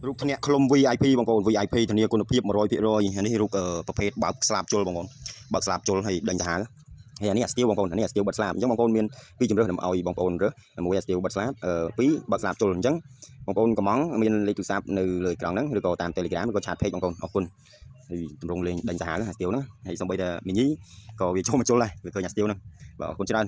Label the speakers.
Speaker 1: រូបធានៈខ្លុំ VIP បងប្អូន VIP ធានាគុណភាព 100% នេះរូបប្រភេទបើកស្លាបជុលបងប្អូនបើកស្លាបជុលហើយដេញសាហាវហើយនេះអាស្ទៀវបងប្អូននេះអាស្ទៀវបិទស្លាបអញ្ចឹងបងប្អូនមានពីរជំរើសដើម្បីឲ្យបងប្អូនរើសមួយអាស្ទៀវបិទស្លាបពីរបើកស្លាបជុលអញ្ចឹងបងប្អូនកំងមានលេខទូរស័ព្ទនៅលើអេក្រង់ហ្នឹងឬក៏តាម Telegram ឬក៏ chat page បងប្អូនអរគុណហើយតម្រងលេងដេញសាហាវអាស្ទៀវហ្នឹងហើយសូម្បីតែមីនីក៏វាចូលមកជុលដែរវាឃើញអាស្ទៀវហ្នឹងបាទអរគុណច្រើន